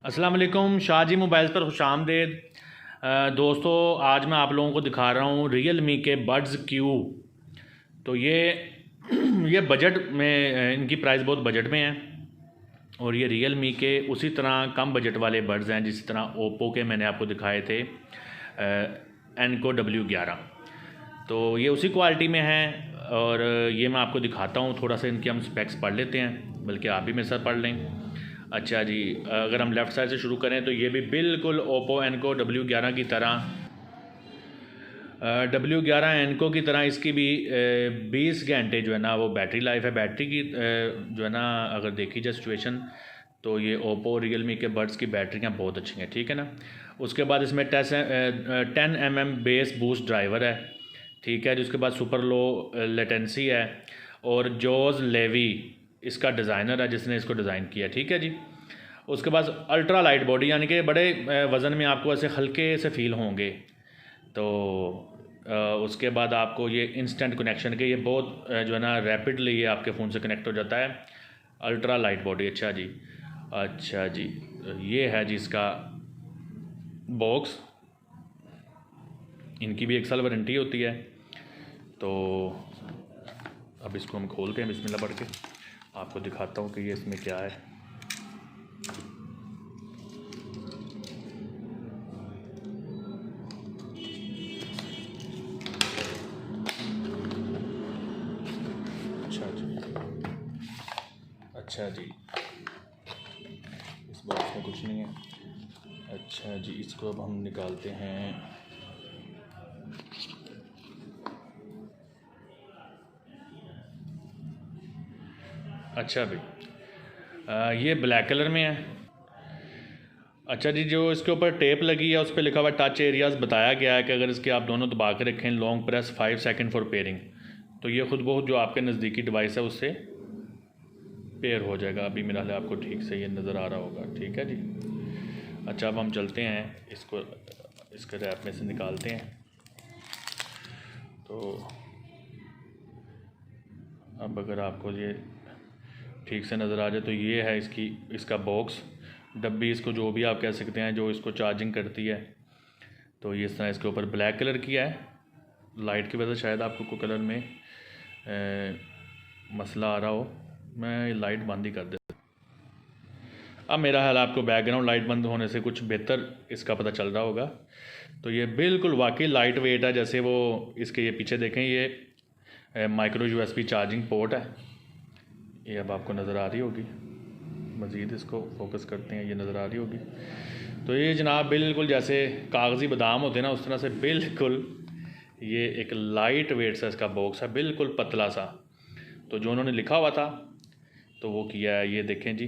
अस्सलाम वालेकुम, शाहजी मोबाइल्स पर खुशामदीद। दोस्तों, आज मैं आप लोगों को दिखा रहा हूँ रियल मी के बड्स क्यू। तो ये बजट में इनकी प्राइस बहुत बजट में है और ये रियल मी के उसी तरह कम बजट वाले बड्स हैं जिस तरह ओप्पो के मैंने आपको दिखाए थे एनको W11। तो ये उसी क्वालिटी में है और ये मैं आपको दिखाता हूँ। थोड़ा सा इनके हम स्पेक्स पढ़ लेते हैं, बल्कि आप भी मेरे साथ पढ़ लें। अच्छा जी, अगर हम लेफ़्ट साइड से शुरू करें तो ये भी बिल्कुल ओप्पो एनको W11 की तरह W11 एनको की तरह इसकी भी 20 घंटे जो है ना वो बैटरी लाइफ है। बैटरी की जो है ना अगर देखी जाए सिचुएशन तो ये ओप्पो रियल मी के बड्स की बैटरियाँ बहुत अच्छी हैं, ठीक है ना। उसके बाद इसमें 10 mm बेस बूस्ट ड्राइवर है, ठीक है जी। उसके बाद सुपर लो लेटेंसी है और जॉज लेवी इसका डिज़ाइनर है जिसने इसको डिज़ाइन किया, ठीक है जी। उसके बाद अल्ट्रा लाइट बॉडी, यानी कि बड़े वज़न में आपको ऐसे हल्के से फील होंगे। तो उसके बाद आपको ये इंस्टेंट कनेक्शन के, ये बहुत जो है ना रैपिडली ये आपके फ़ोन से कनेक्ट हो जाता है। अल्ट्रा लाइट बॉडी, अच्छा जी। अच्छा जी, ये है जी इसका बॉक्स। इनकी भी 1 साल वारंटी होती है। तो अब इसको हम खोलते हैं, बिस्मिल्लाह पढ़ के आपको दिखाता हूँ कि ये इसमें क्या है। अच्छा जी, अच्छा जी, इस बॉक्स में कुछ नहीं है। अच्छा जी, इसको अब हम निकालते हैं। अच्छा भाई, ये ब्लैक कलर में है। अच्छा जी, जो इसके ऊपर टेप लगी है उस पर लिखा हुआ टच एरियाज़ बताया गया है कि अगर इसके आप दोनों दबा के रखें, long press 5 second for pairing, तो ये खुद बहुत जो आपके नज़दीकी डिवाइस है उससे पेयर हो जाएगा। अभी मेरा हाल आपको ठीक से ये नज़र आ रहा होगा, ठीक है जी। अच्छा, अब हम चलते हैं, इसको इसके रैप में से निकालते हैं। तो अब अगर आपको ये ठीक से नज़र आ जाए तो ये है इसका बॉक्स, डब्बी, इसको जो भी आप कह सकते हैं, जो इसको चार्जिंग करती है। तो ये इस तरह इसके ऊपर ब्लैक कलर किया है। लाइट की वजह से शायद आपको कोई कलर में मसला आ रहा हो। मैं लाइट बंद ही कर देता। अब मेरा हाल आपको बैकग्राउंड लाइट बंद होने से कुछ बेहतर इसका पता चल रहा होगा। तो ये बिल्कुल वाकई लाइट वेट है। जैसे वो इसके ये पीछे देखें, ये माइक्रो USB चार्जिंग पोर्ट है। ये अब आपको नज़र आ रही होगी। मज़ीद इसको फोकस करते हैं, ये नज़र आ रही होगी। तो ये जनाब बिल्कुल जैसे कागज़ी बादाम होते हैं ना, उस तरह से बिल्कुल ये एक लाइट वेट सा इसका बॉक्स है, बिल्कुल पतला सा। तो जो उन्होंने लिखा हुआ था तो वो किया है, ये देखें जी।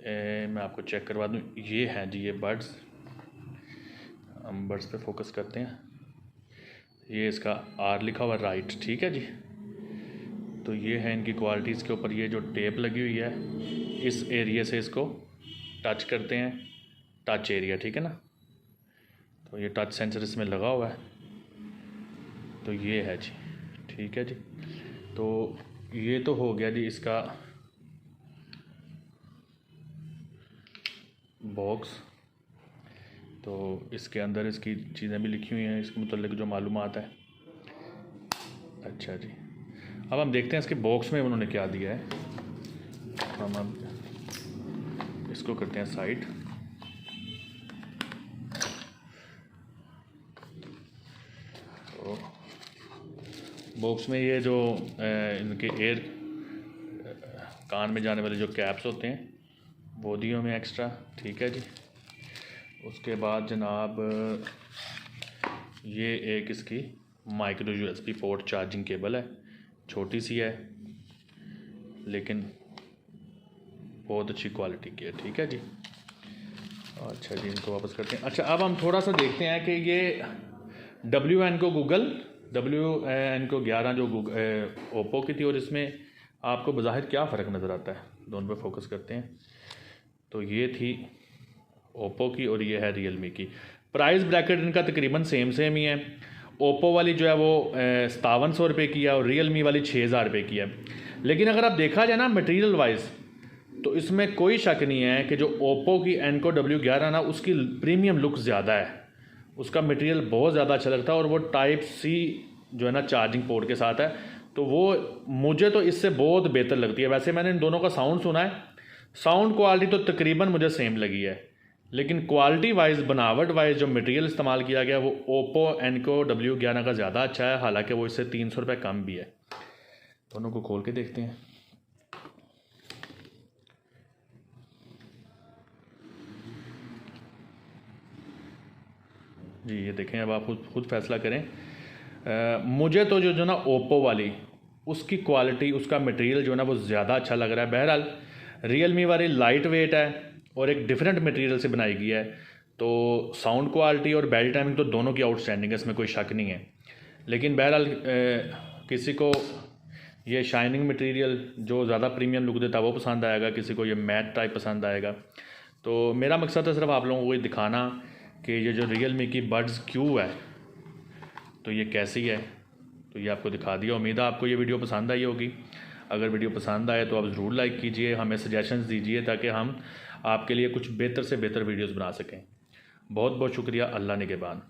मैं आपको चेक करवा दूँ, ये हैं जी ये बड्स। हम बड्स पे फोकस करते हैं। ये इसका R लिखा हुआ राइट, ठीक है जी। तो ये है इनकी क्वालिटी। इसके ऊपर ये जो टेप लगी हुई है, इस एरिया से इसको टच करते हैं, टच एरिया, ठीक है ना। तो ये टच सेंसर इसमें लगा हुआ है। तो ये है जी, ठीक है जी। तो ये तो हो गया जी इसका बॉक्स। तो इसके अंदर इसकी चीज़ें भी लिखी हुई हैं, इसके मतलब जो मालूमात है। अच्छा जी, अब हम देखते हैं इसके बॉक्स में उन्होंने क्या दिया है। हम अब इसको करते हैं साइड। तो बॉक्स में ये जो इनके एयर कान में जाने वाले जो कैप्स होते हैं वो दिए में एक्स्ट्रा, ठीक है जी। उसके बाद जनाब ये एक इसकी micro USB port charging cable है, छोटी सी है लेकिन बहुत अच्छी क्वालिटी की है, ठीक है जी। अच्छा जी, इनको वापस करते हैं। अच्छा, अब हम थोड़ा सा देखते हैं कि ये W11 जो ओप्पो की थी और इसमें आपको बज़ाहिर क्या फ़र्क नज़र आता है। दोनों पे फोकस करते हैं। तो ये थी ओप्पो की और ये है रियल मी की। प्राइस ब्रैकेट इनका तकरीबन सेम ही है। ओप्पो वाली जो है वो 5700 रुपये की है और रियल मी वाली 6000 रुपये की है। लेकिन अगर आप देखा जाए ना मटेरियल वाइज, तो इसमें कोई शक नहीं है कि जो ओप्पो की एनको W11 ना उसकी प्रीमियम लुक ज़्यादा है, उसका मटेरियल बहुत ज़्यादा अच्छा लगता है और वो टाइप सी जो है ना चार्जिंग पोर्ट के साथ है, तो वो मुझे तो इससे बहुत बेहतर लगती है। वैसे मैंने इन दोनों का साउंड सुना है, साउंड क्वालिटी तो तकरीबन मुझे सेम लगी है, लेकिन क्वालिटी वाइज बनावट वाइज जो मटेरियल इस्तेमाल किया गया वो ओप्पो एनको W11 का ज़्यादा अच्छा है, हालांकि वो इससे 300 रुपये कम भी है। दोनों को खोल के देखते हैं। जी ये देखें, अब आप खुद फैसला करें। मुझे तो जो ना ओप्पो वाली उसकी क्वालिटी, उसका मटेरियल जो है ना वो ज़्यादा अच्छा लग रहा है। बहरहाल रियलमी वाली लाइट वेट है और एक डिफरेंट मटेरियल से बनाई गई है, तो साउंड क्वालिटी और बैटरी टाइमिंग तो दोनों की आउटस्टैंडिंग है, इसमें कोई शक नहीं है। लेकिन बहरहाल किसी को ये शाइनिंग मटेरियल जो ज़्यादा प्रीमियम लुक देता है वो पसंद आएगा, किसी को ये मैट टाइप पसंद आएगा। तो मेरा मकसद है सिर्फ आप लोगों को ये दिखाना कि ये जो रियलमी की बड्स क्यू है तो ये कैसी है, तो ये आपको दिखा दिया। उम्मीद है आपको ये वीडियो पसंद आई होगी। अगर वीडियो पसंद आए तो आप ज़रूर लाइक कीजिए, हमें सजेशंस दीजिए ताकि हम आपके लिए कुछ बेहतर से बेहतर वीडियोस बना सकें। बहुत बहुत शुक्रिया। अल्लाह निगहबान।